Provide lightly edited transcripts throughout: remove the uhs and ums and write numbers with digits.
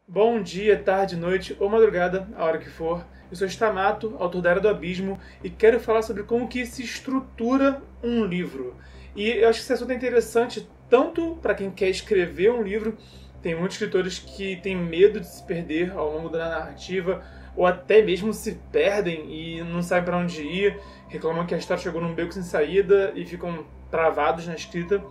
Bom dia, tarde, noite ou madrugada, a hora que for. Eu sou Stamato, autor da Era do Abismo, e quero falar sobre como que se estrutura um livro. E eu acho que esse assunto é interessante tanto para quem quer escrever um livro, tem muitos escritores que têm medo de se perder ao longo da narrativa, ou até mesmo se perdem e não sabem para onde ir, reclamam que a história chegou num beco sem saída e ficam travados na escrita.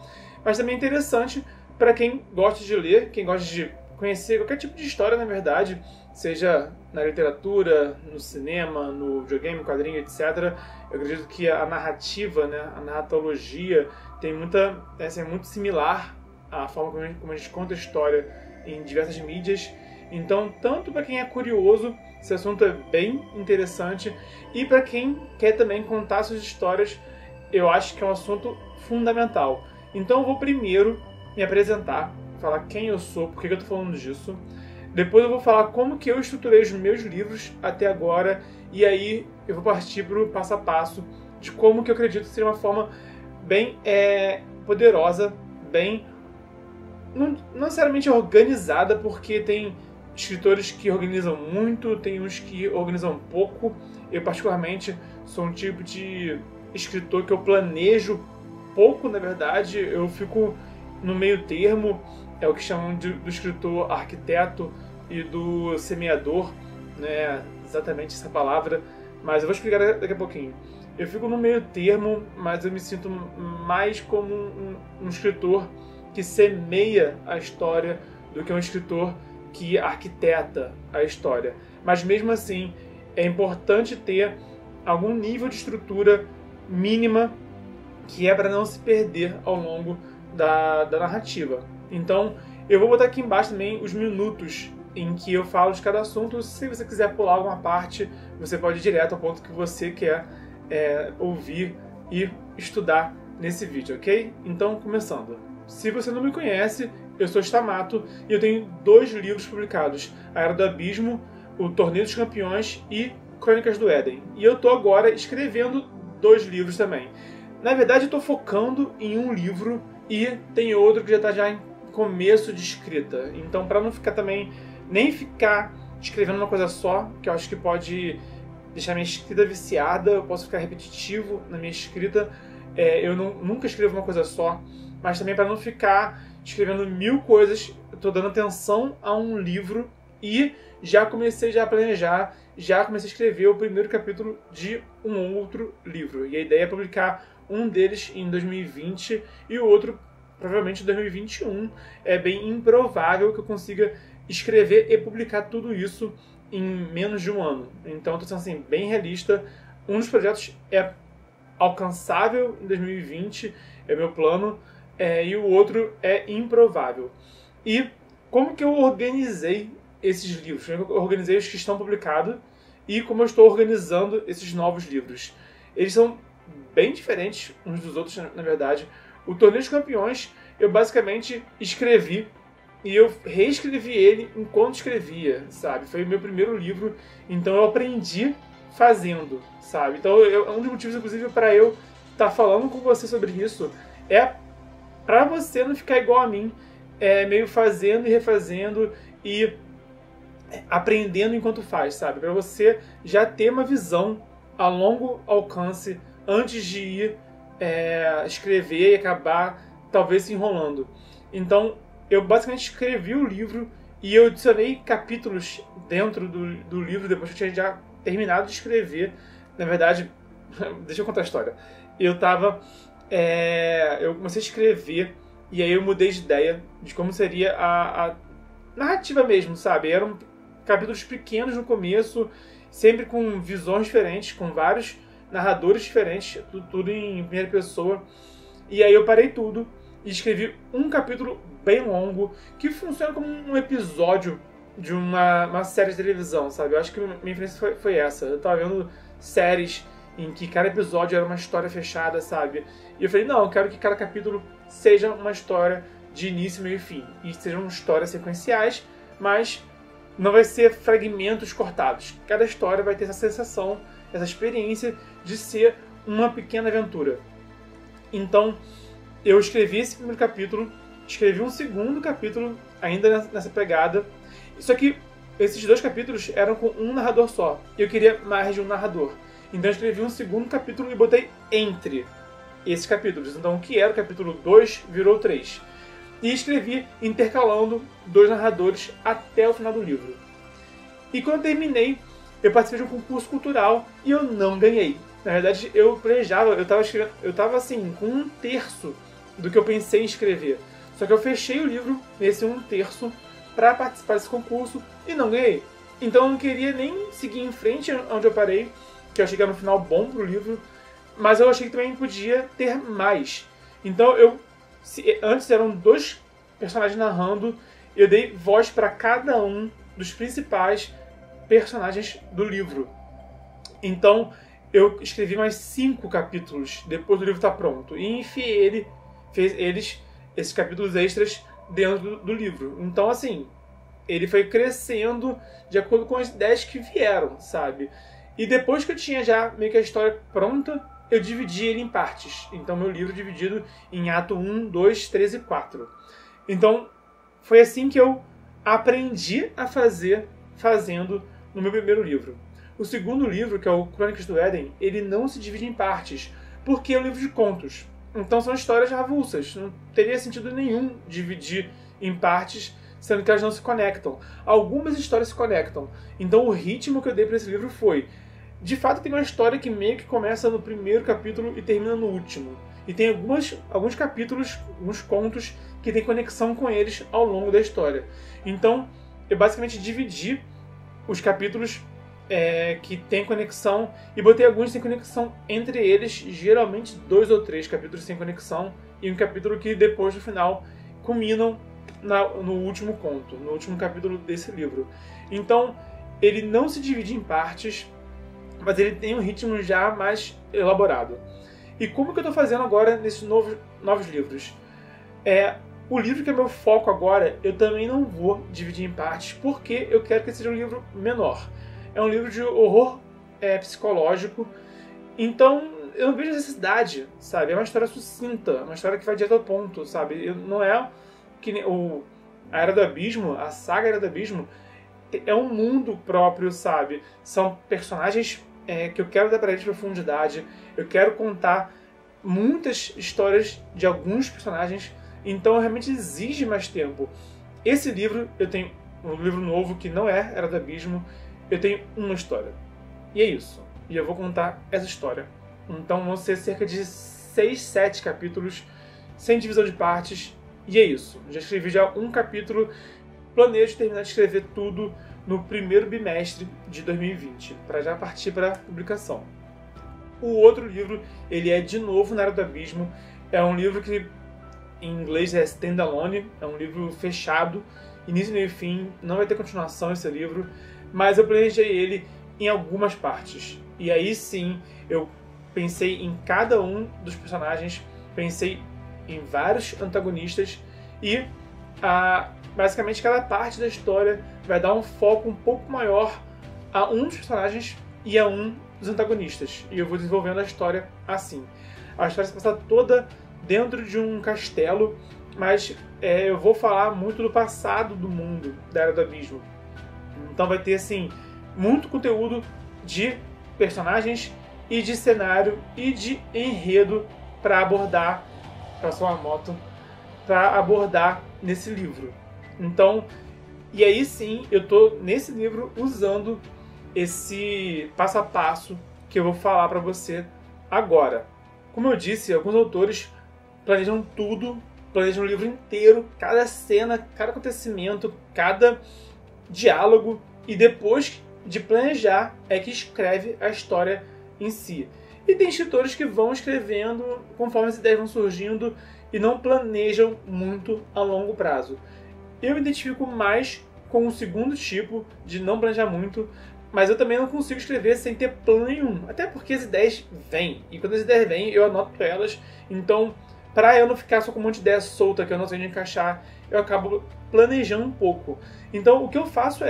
Mas também é interessante para quem gosta de ler, quem gosta de conhecer qualquer tipo de história, na verdade, seja na literatura, no cinema, no videogame, quadrinho, etc. Eu acredito que a narrativa, né, a narratologia, tem é muito similar à forma como a gente conta a história em diversas mídias. Então, tanto para quem é curioso, esse assunto é bem interessante, e para quem quer também contar suas histórias, eu acho que é um assunto fundamental. Então, eu vou primeiro me apresentar, falar quem eu sou, por que eu estou falando disso. Depois eu vou falar como que eu estruturei os meus livros até agora, e aí eu vou partir para o passo a passo de como que eu acredito ser uma forma bem poderosa, bem não necessariamente organizada, porque tem escritores que organizam muito, tem uns que organizam pouco. Eu particularmente sou um tipo de escritor que eu planejo pouco, na verdade, eu fico no meio termo, é o que chamam do escritor arquiteto e do semeador, né? Exatamente essa palavra, mas eu vou explicar daqui a pouquinho. Eu fico no meio termo, mas eu me sinto mais como um escritor que semeia a história do que um escritor que arquiteta a história. Mas mesmo assim, é importante ter algum nível de estrutura mínima que é para não se perder ao longo da narrativa. Então, eu vou botar aqui embaixo também os minutos em que eu falo de cada assunto. Se você quiser pular alguma parte, você pode ir direto ao ponto que você quer ouvir e estudar nesse vídeo, ok? Então, começando. Se você não me conhece, eu sou Stamato e eu tenho 2 livros publicados: A Era do Abismo, O Torneio dos Campeões e Crônicas do Éden. E eu estou agora escrevendo 2 livros também. Na verdade, eu estou focando em um livro e tem outro que já está em começo de escrita. Então, para não ficar também, nem ficar escrevendo uma coisa só, que eu acho que pode deixar minha escrita viciada, eu posso ficar repetitivo na minha escrita, eu nunca escrevo uma coisa só, mas também para não ficar escrevendo 1000 coisas, eu estou dando atenção a um livro e já comecei a planejar, já comecei a escrever o primeiro capítulo de um outro livro. E a ideia é publicar um deles em 2020 e o outro provavelmente em 2021. É bem improvável que eu consiga escrever e publicar tudo isso em menos de um ano. Então, estou sendo assim, bem realista. Um dos projetos é alcançável em 2020, é meu plano, e o outro é improvável. E como que eu organizei esses livros? Eu organizei os que estão publicados e como eu estou organizando esses novos livros. Eles são bem diferentes uns dos outros, na verdade. O Torneio dos Campeões, eu basicamente escrevi e eu reescrevi ele enquanto escrevia, sabe? Foi o meu primeiro livro, então eu aprendi fazendo, sabe? Então, um dos motivos, inclusive, para eu estar falando com você sobre isso é para você não ficar igual a mim, meio fazendo e refazendo e aprendendo enquanto faz, sabe? Para você já ter uma visão a longo alcance antes de ir escrever e acabar talvez se enrolando. Então, eu basicamente escrevi o livro e eu adicionei capítulos dentro do livro depois que eu tinha já terminado de escrever. Na verdade, deixa eu contar a história. Eu comecei a escrever e aí eu mudei de ideia de como seria a narrativa mesmo, sabe? Eram capítulos pequenos no começo, sempre com visões diferentes, com vários narradores diferentes, tudo em primeira pessoa. E aí eu parei tudo e escrevi um capítulo bem longo, que funciona como um episódio de uma série de televisão, sabe? Eu acho que minha influência foi essa. Eu tava vendo séries em que cada episódio era uma história fechada, sabe? E eu falei, não, eu quero que cada capítulo seja uma história de início, meio e fim. E sejam histórias sequenciais, mas não vai ser fragmentos cortados. Cada história vai ter essa sensação, essa experiência de ser uma pequena aventura. Então, eu escrevi esse primeiro capítulo, escrevi um segundo capítulo ainda nessa pegada, Só que esses 2 capítulos eram com um narrador só. E eu queria mais de um narrador. Então eu escrevi um segundo capítulo e botei entre esses capítulos. Então o que era o capítulo 2 virou 3. E escrevi intercalando 2 narradores até o final do livro. E quando eu terminei, eu participei de um concurso cultural e eu não ganhei. Na verdade, eu planejava, eu estava assim, com 1/3 do que eu pensei em escrever. Só que eu fechei o livro nesse 1/3 para participar desse concurso e não ganhei. Então eu não queria nem seguir em frente onde eu parei, que eu achei que era um final bom pro livro, mas eu achei que também podia ter mais. Então antes eram 2 personagens narrando, eu dei voz para cada um dos principais personagens do livro. Então eu escrevi mais 5 capítulos depois do livro estar pronto e enfiei esses capítulos extras dentro do livro. Então, assim, ele foi crescendo de acordo com as ideias que vieram, sabe? E depois que eu tinha já meio que a história pronta, eu dividi ele em partes. Então, meu livro é dividido em ato 1, 2, 3 e 4. Então, foi assim que eu aprendi a fazer, fazendo no meu primeiro livro. O segundo livro, que é o Crônicas do Éden, ele não se divide em partes, porque é um livro de contos. Então são histórias avulsas. Não teria sentido nenhum dividir em partes, sendo que elas não se conectam. Algumas histórias se conectam. Então o ritmo que eu dei para esse livro foi... De fato, tem uma história que meio que começa no primeiro capítulo e termina no último. E tem alguns capítulos, alguns contos, que tem conexão com eles ao longo da história. Então, eu basicamente dividi os capítulos que tem conexão e botei alguns sem conexão entre eles, geralmente 2 ou 3 capítulos sem conexão e um capítulo que depois no final culminam no último conto, no último capítulo desse livro. Então ele não se divide em partes, mas ele tem um ritmo já mais elaborado. E como que eu estou fazendo agora nesses novos livros? O livro que é meu foco agora, eu também não vou dividir em partes, porque eu quero que seja um livro menor. É um livro de horror psicológico, então eu não vejo necessidade, sabe? É uma história sucinta, uma história que vai direto ao ponto, sabe? Não é que nem a Era do Abismo, a saga Era do Abismo, é um mundo próprio, sabe? São personagens que eu quero dar para eles profundidade, eu quero contar muitas histórias de alguns personagens, então realmente exige mais tempo. Esse livro, eu tenho um livro novo que não é Era do Abismo, eu tenho uma história. E é isso. E eu vou contar essa história. Então vão ser cerca de 6, 7 capítulos, sem divisão de partes. E é isso. Já escrevi já um capítulo. Planejo terminar de escrever tudo no primeiro bimestre de 2020, para já partir para a publicação. O outro livro, ele é de novo na Era do Abismo. É um livro que em inglês é standalone, é um livro fechado, início, meio e fim, não vai ter continuação esse livro. Mas eu planejei ele em algumas partes. E aí sim, eu pensei em cada um dos personagens, pensei em vários antagonistas e basicamente cada parte da história vai dar um foco um pouco maior a um dos personagens e a um dos antagonistas. E eu vou desenvolvendo a história assim. A história se passa toda dentro de um castelo, mas eu vou falar muito do passado do mundo da Era do Abismo. Então vai ter, assim, muito conteúdo de personagens e de cenário e de enredo para abordar, passou uma moto, para abordar nesse livro. Então, e aí sim, eu tô nesse livro usando esse passo a passo que eu vou falar para você agora. Como eu disse, alguns autores planejam tudo, planejam o livro inteiro, cada cena, cada acontecimento, cada diálogo, e depois de planejar é que escreve a história em si. E tem escritores que vão escrevendo conforme as ideias vão surgindo e não planejam muito a longo prazo. Eu me identifico mais com o segundo tipo de não planejar muito, mas eu também não consigo escrever sem ter plano nenhum, até porque as ideias vêm, e quando as ideias vêm eu anoto elas, então para eu não ficar só com um monte de ideia solta que eu não sei onde encaixar, eu acabo planejando um pouco. Então o que eu faço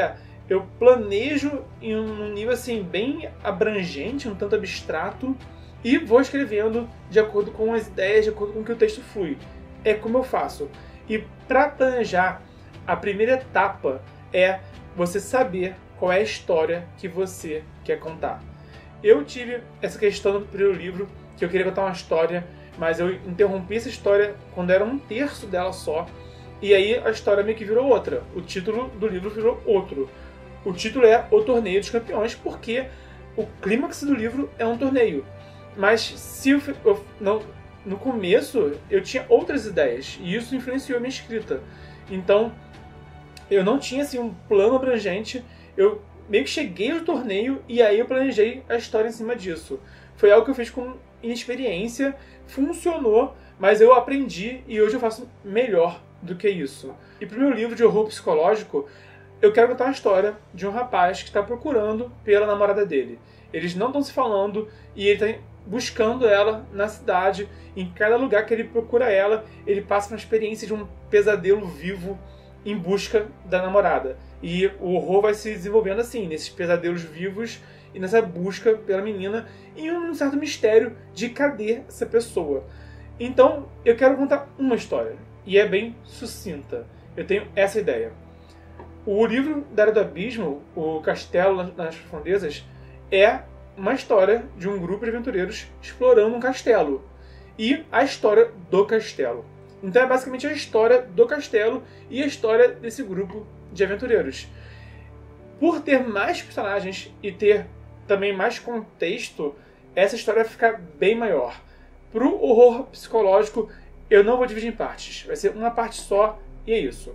eu planejo em um nível assim bem abrangente, um tanto abstrato, e vou escrevendo de acordo com as ideias, de acordo com o que o texto flui. É como eu faço. E para planejar, a primeira etapa é você saber qual é a história que você quer contar. Eu tive essa questão no primeiro livro, que eu queria contar uma história, mas eu interrompi essa história quando era um terço dela só, e aí a história meio que virou outra. O título do livro virou outro. O título é O Torneio dos Campeões, porque o clímax do livro é um torneio. Mas se no começo eu tinha outras ideias, e isso influenciou a minha escrita. Então, eu não tinha assim, um plano abrangente, eu meio que cheguei ao torneio e aí eu planejei a história em cima disso. Foi algo que eu fiz com inexperiência, funcionou, mas eu aprendi e hoje eu faço melhor do que isso. E pro meu livro de horror psicológico, eu quero contar a história de um rapaz que está procurando pela namorada dele. Eles não estão se falando e ele está buscando ela na cidade. Em cada lugar que ele procura ela, ele passa uma experiência de um pesadelo vivo em busca da namorada. E o horror vai se desenvolvendo assim, nesses pesadelos vivos e nessa busca pela menina e um certo mistério de cadê essa pessoa. Então, eu quero contar uma história e é bem sucinta. Eu tenho essa ideia. O livro da Era do Abismo, O Castelo nas Profundezas, é uma história de um grupo de aventureiros explorando um castelo e a história do castelo. Então é basicamente a história do castelo e a história desse grupo de aventureiros. Por ter mais personagens e ter também mais contexto, essa história vai ficar bem maior. Para o horror psicológico, eu não vou dividir em partes. Vai ser uma parte só e é isso.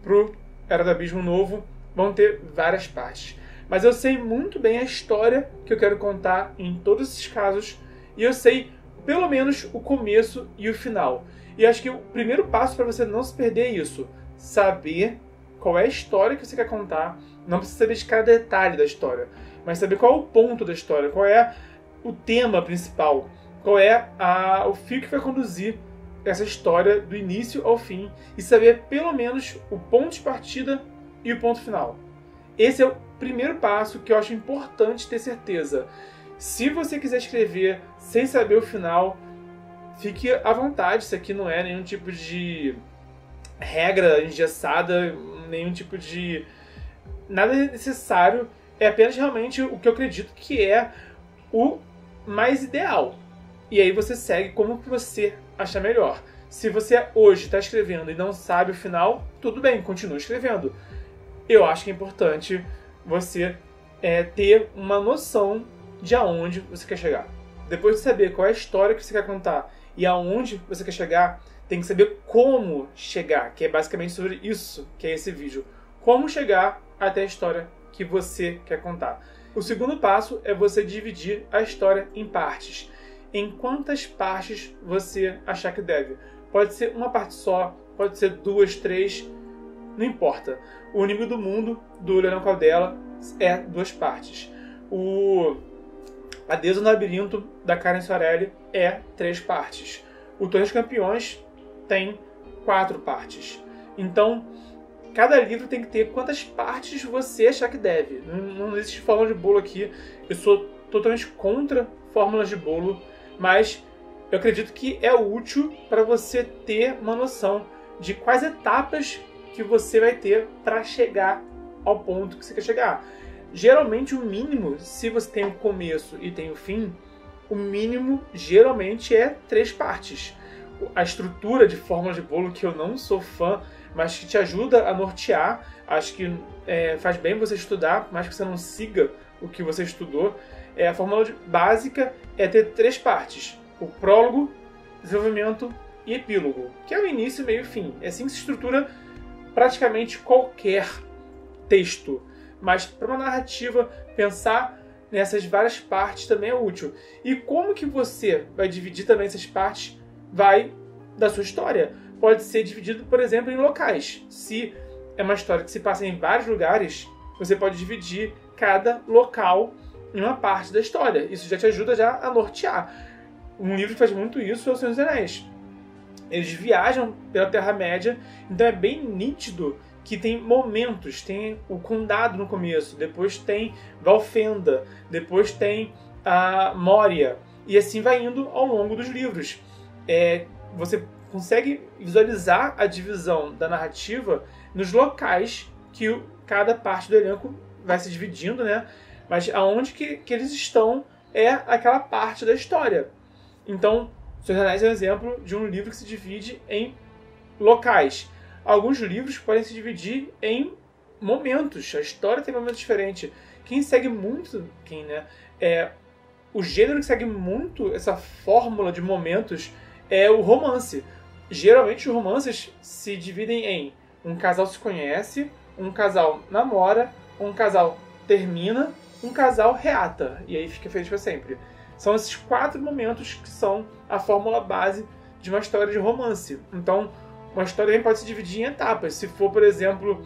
Pro Era do Abismo novo, vão ter várias partes. Mas eu sei muito bem a história que eu quero contar em todos esses casos e eu sei pelo menos o começo e o final. E acho que o primeiro passo para você não se perder é isso. Saber qual é a história que você quer contar. Não precisa saber de cada detalhe da história, mas saber qual é o ponto da história, qual é o tema principal, qual é o fio que vai conduzir essa história do início ao fim e saber pelo menos o ponto de partida e o ponto final. Esse é o primeiro passo que eu acho importante ter certeza. Se você quiser escrever sem saber o final, fique à vontade. Isso aqui não é nenhum tipo de regra engessada, nenhum tipo de... nada necessário. É apenas realmente o que eu acredito que é o mais ideal. E aí você segue como que você achar melhor. Se você hoje está escrevendo e não sabe o final, tudo bem, continue escrevendo. Eu acho que é importante você ter uma noção de aonde você quer chegar. Depois de saber qual é a história que você quer contar e aonde você quer chegar, tem que saber como chegar, que é basicamente sobre isso que é esse vídeo. Como chegar até a história que você quer contar. O segundo passo é você dividir a história em partes. Em quantas partes você achar que deve. Pode ser uma parte só, pode ser 2, 3, não importa. O Inimigo do Mundo, do Leonel Caldela, é 2 partes. A Deusa no Labirinto, da Karen Soarelli, é 3 partes. O Torneio dos Campeões tem 4 partes. Então, cada livro tem que ter quantas partes você achar que deve. Não existe fórmula de bolo aqui. Eu sou totalmente contra fórmulas de bolo, mas eu acredito que é útil para você ter uma noção de quais etapas que você vai ter para chegar ao ponto que você quer chegar. Geralmente o mínimo, se você tem o começo e tem o fim, o mínimo geralmente é 3 partes. A estrutura de fórmula de bolo, que eu não sou fã, mas que te ajuda a nortear, acho que faz bem você estudar, mas que você não siga o que você estudou. A fórmula básica é ter 3 partes: o prólogo, desenvolvimento e epílogo, que é o início, meio e fim. É assim que se estrutura praticamente qualquer texto. Mas para uma narrativa, pensar nessas várias partes também é útil. E como que você vai dividir também essas partes vai da sua história. Pode ser dividido, por exemplo, em locais. Se é uma história que se passa em vários lugares, você pode dividir cada local em uma parte da história. Isso já te ajuda a nortear. Um livro que faz muito isso é O Senhor dos Anéis. Eles viajam pela Terra-média, então é bem nítido que tem momentos. Tem o Condado no começo, depois tem Valfenda, depois tem a Moria, e assim vai indo ao longo dos livros. Você consegue visualizar a divisão da narrativa nos locais que cada parte do elenco vai se dividindo, né? Mas aonde que eles estão é aquela parte da história. Então, Senhor dos Anéis é um exemplo de um livro que se divide em locais. Alguns livros podem se dividir em momentos. A história tem momentos diferentes. Quem segue muito, o gênero que segue muito essa fórmula de momentos é o romance. Geralmente os romances se dividem em um casal se conhece, um casal namora, um casal termina, um casal reata. E aí fica feliz para sempre. São esses 4 momentos que são a fórmula base de uma história de romance. Então, uma história também pode se dividir em etapas. Se for, por exemplo,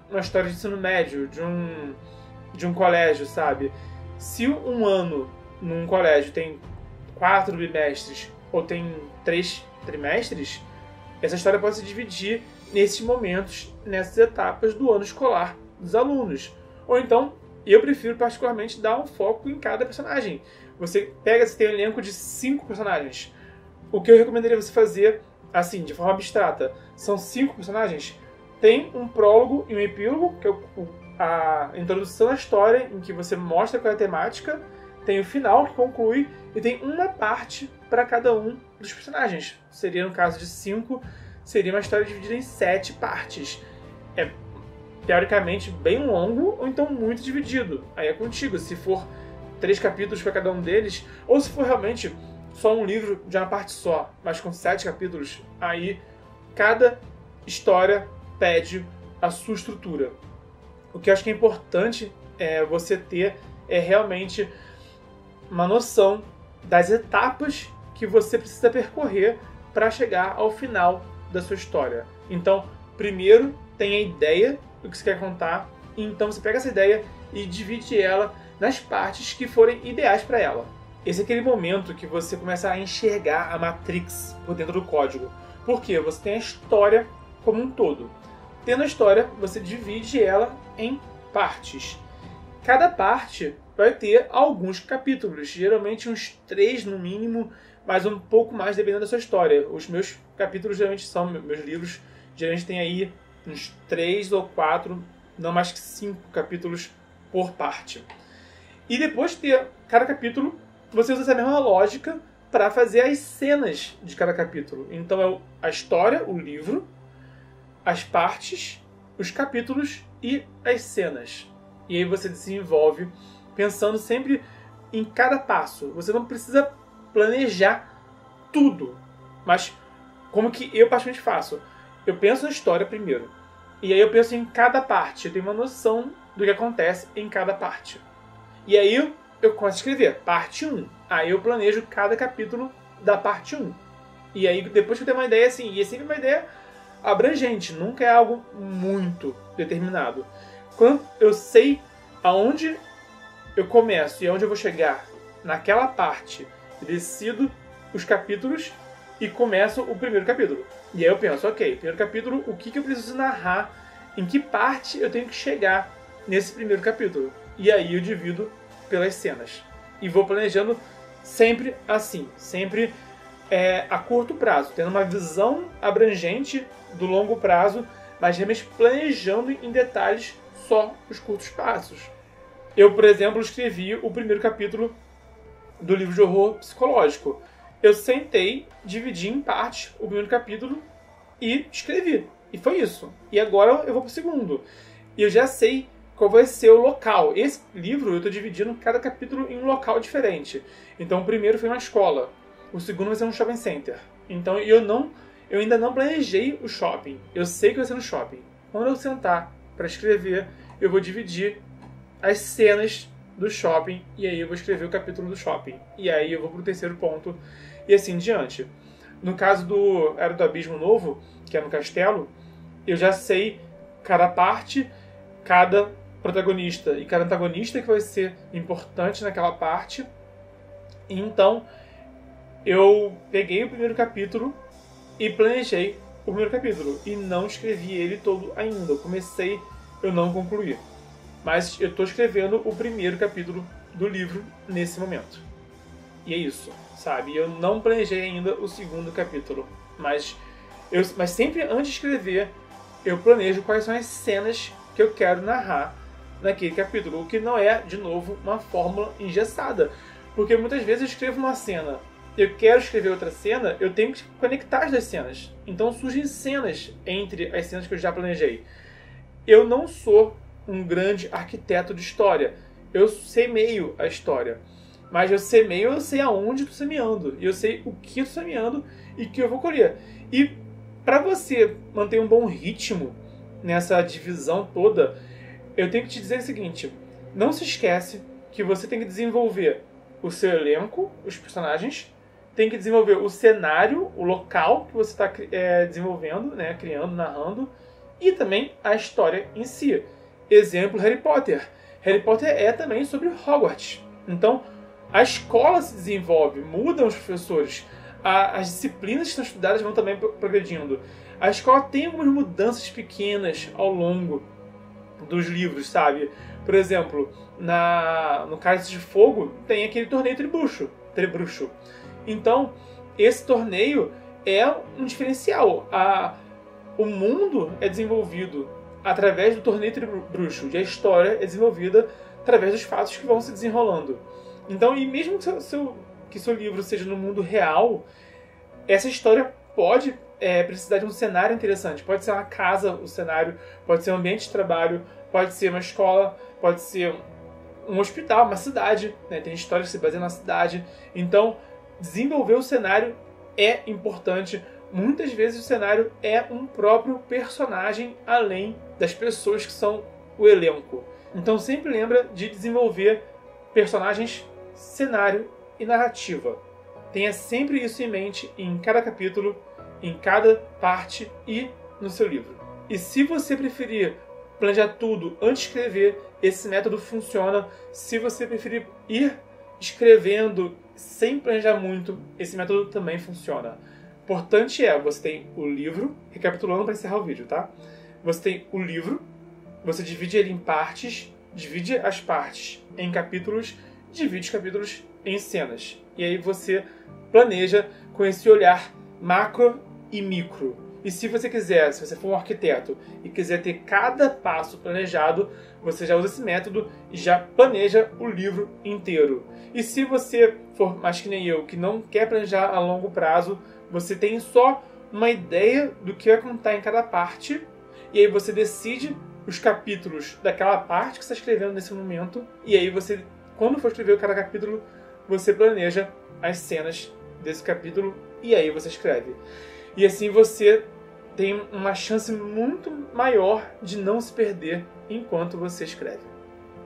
uma história de ensino médio, de um colégio, sabe? Se um ano num colégio tem 4 bimestres ou tem 3 trimestres, essa história pode se dividir nesses momentos, nessas etapas do ano escolar dos alunos. Ou então, eu prefiro particularmente dar um foco em cada personagem. Você tem um elenco de 5 personagens. O que eu recomendaria você fazer, assim, de forma abstrata, são 5 personagens. Tem um prólogo e um epílogo, que é a introdução à história, em que você mostra qual é a temática. Tem o final, que conclui, e tem uma parte para cada um dos personagens. Seria, no caso de 5, seria uma história dividida em 7 partes. É teoricamente bem longo, ou então muito dividido. Aí é contigo, se for 3 capítulos para cada um deles, ou se for realmente só um livro de uma parte só, mas com 7 capítulos, aí cada história pede a sua estrutura. O que eu acho que é importante você ter realmente uma noção das etapas que você precisa percorrer para chegar ao final da sua história. Então, primeiro tem a ideia do que você quer contar, e então você pega essa ideia e divide ela nas partes que forem ideais para ela. Esse é aquele momento que você começa a enxergar a Matrix por dentro do código. Por quê? Você tem a história como um todo. Tendo a história, você divide ela em partes. Cada parte vai ter alguns capítulos, geralmente uns 3 no mínimo, mas um pouco mais dependendo da sua história. Os meus capítulos geralmente são, meus livros geralmente tem aí uns 3 ou 4, não mais que 5 capítulos por parte. E depois de ter cada capítulo, você usa essa mesma lógica para fazer as cenas de cada capítulo. Então é a história, o livro, as partes, os capítulos e as cenas. E aí você desenvolve pensando sempre em cada passo. Você não precisa planejar tudo. Mas como que eu particularmente faço? Eu penso na história primeiro. E aí eu penso em cada parte. Eu tenho uma noção do que acontece em cada parte. E aí eu começo a escrever parte 1. Aí eu planejo cada capítulo da parte 1. E aí depois que eu tenho uma ideia assim, e é sempre uma ideia abrangente, nunca é algo muito determinado. Quando eu sei aonde eu começo e aonde eu vou chegar naquela parte, eu decido os capítulos e começo o primeiro capítulo. E aí eu penso, ok, primeiro capítulo, o que eu preciso narrar, em que parte eu tenho que chegar nesse primeiro capítulo. E aí eu divido pelas cenas. E vou planejando sempre assim, sempre a curto prazo, tendo uma visão abrangente do longo prazo, mas realmente planejando em detalhes só os curtos passos. Eu, por exemplo, escrevi o primeiro capítulo do livro de horror psicológico. Eu sentei, dividi em partes o primeiro capítulo e escrevi. E foi isso. E agora eu vou pro segundo. E eu já sei qual vai ser o local. Esse livro eu estou dividindo cada capítulo em um local diferente. Então o primeiro foi uma escola. O segundo vai ser um shopping center. Então eu ainda não planejei o shopping. Eu sei que vai ser no shopping. Quando eu sentar para escrever, eu vou dividir as cenas do shopping e aí eu vou escrever o capítulo do shopping. E aí eu vou pro terceiro ponto e assim em diante. No caso do Era do Abismo Novo, que é no castelo, eu já sei cada parte, cada protagonista e cada antagonista que vai ser importante naquela parte. E então eu peguei o primeiro capítulo e planejei o primeiro capítulo e não escrevi ele todo ainda. Eu comecei, eu não concluí. Mas eu estou escrevendo o primeiro capítulo do livro nesse momento. E é isso, sabe? Eu não planejei ainda o segundo capítulo. Mas sempre antes de escrever, eu planejo quais são as cenas que eu quero narrar naquele capítulo, o que não é, de novo, uma fórmula engessada. Porque muitas vezes eu escrevo uma cena, eu quero escrever outra cena, eu tenho que conectar as duas cenas. Então surgem cenas entre as cenas que eu já planejei. Eu não sou um grande arquiteto de história. Eu semeio a história. Mas eu sei aonde estou semeando. E eu sei o que estou semeando e o que eu vou colher. E para você manter um bom ritmo nessa divisão toda, eu tenho que te dizer o seguinte: não se esquece que você tem que desenvolver o seu elenco, os personagens, tem que desenvolver o cenário, o local que você está desenvolvendo, né, criando, narrando, e também a história em si. Exemplo, Harry Potter. Harry Potter é também sobre Hogwarts. Então, a escola se desenvolve, mudam os professores, as disciplinas que são estudadas vão também progredindo. A escola tem algumas mudanças pequenas ao longo dos livros, sabe? Por exemplo, no Cálice de Fogo tem aquele torneio Trebruxo. Então, esse torneio é um diferencial. O mundo é desenvolvido através do torneio Trebruxo e a história é desenvolvida através dos fatos que vão se desenrolando. Então, e mesmo que seu livro seja no mundo real, essa história pode precisar de um cenário interessante. Pode ser uma casa, o cenário, pode ser um ambiente de trabalho, pode ser uma escola, pode ser um hospital, uma cidade, né? Tem histórias que se baseiam na cidade. Então, desenvolver o cenário é importante. Muitas vezes o cenário é um próprio personagem, além das pessoas que são o elenco. Então, sempre lembra de desenvolver personagens, cenário e narrativa. Tenha sempre isso em mente em cada capítulo, em cada parte e no seu livro. E se você preferir planejar tudo antes de escrever, esse método funciona. Se você preferir ir escrevendo sem planejar muito, esse método também funciona. Importante você tem o livro, recapitulando para encerrar o vídeo, tá? Você tem o livro, você divide ele em partes, divide as partes em capítulos, divide os capítulos em cenas. E aí você planeja com esse olhar macro e micro. E se você quiser, se você for um arquiteto e quiser ter cada passo planejado, você já usa esse método e já planeja o livro inteiro. E se você for mais que nem eu, que não quer planejar a longo prazo, você tem só uma ideia do que vai contar em cada parte, e aí você decide os capítulos daquela parte que você está escrevendo nesse momento, e aí você, quando for escrever cada capítulo, você planeja as cenas desse capítulo, e aí você escreve. E assim você tem uma chance muito maior de não se perder enquanto você escreve.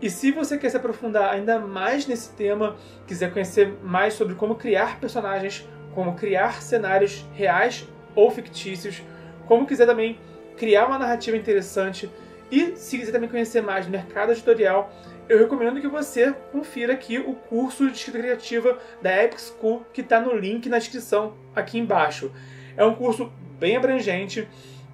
E se você quer se aprofundar ainda mais nesse tema, quiser conhecer mais sobre como criar personagens, como criar cenários reais ou fictícios, como quiser também criar uma narrativa interessante e se quiser também conhecer mais do mercado editorial, eu recomendo que você confira aqui o curso de escrita criativa da Epic School, que está no link na descrição aqui embaixo. É um curso bem abrangente,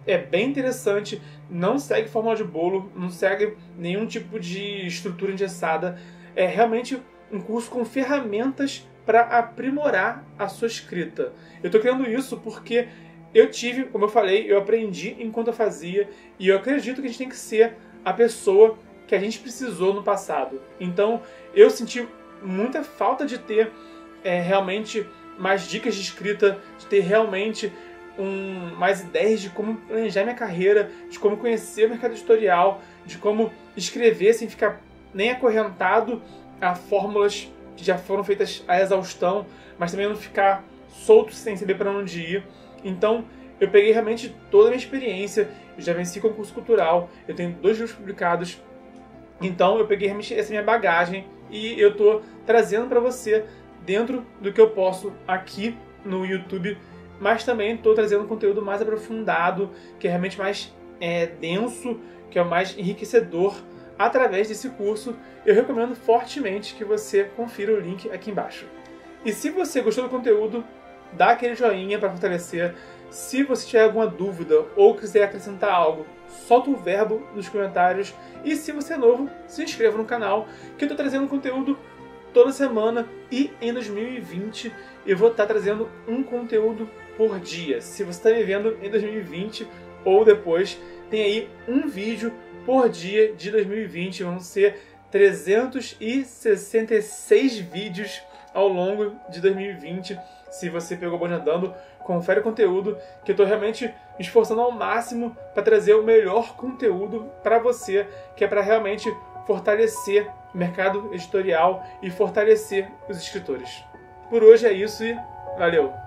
é bem interessante, não segue fórmula de bolo, não segue nenhum tipo de estrutura engessada. É realmente um curso com ferramentas para aprimorar a sua escrita. Eu estou criando isso porque eu tive, como eu falei, eu aprendi enquanto eu fazia, e eu acredito que a gente tem que ser a pessoa que a gente precisou no passado. Então, eu senti muita falta de ter realmente mais dicas de escrita, de ter realmente mais ideias de como planejar minha carreira, de como conhecer o mercado editorial, de como escrever sem ficar nem acorrentado a fórmulas que já foram feitas à exaustão, mas também não ficar solto sem saber para onde ir. Então, eu peguei realmente toda a minha experiência, eu já venci concurso cultural, eu tenho 2 livros publicados, então eu peguei realmente essa minha bagagem e eu estou trazendo para você dentro do que eu posso aqui no YouTube, mas também estou trazendo um conteúdo mais aprofundado, que é realmente mais denso, que é o mais enriquecedor através desse curso. Eu recomendo fortemente que você confira o link aqui embaixo. E se você gostou do conteúdo, dá aquele joinha para fortalecer. Se você tiver alguma dúvida ou quiser acrescentar algo, solta o verbo nos comentários. E se você é novo, se inscreva no canal, que eu estou trazendo conteúdo toda semana, e em 2020 eu vou estar trazendo um conteúdo por dia. Se você está me vendo em 2020, ou depois. Tem aí um vídeo por dia de 2020, vão ser 366 vídeos ao longo de 2020. Se você pegou o bonde andando, confere o conteúdo, que eu estou realmente me esforçando ao máximo para trazer o melhor conteúdo para você, que é para realmente fortalecer o mercado editorial e fortalecer os escritores. Por hoje é isso e valeu!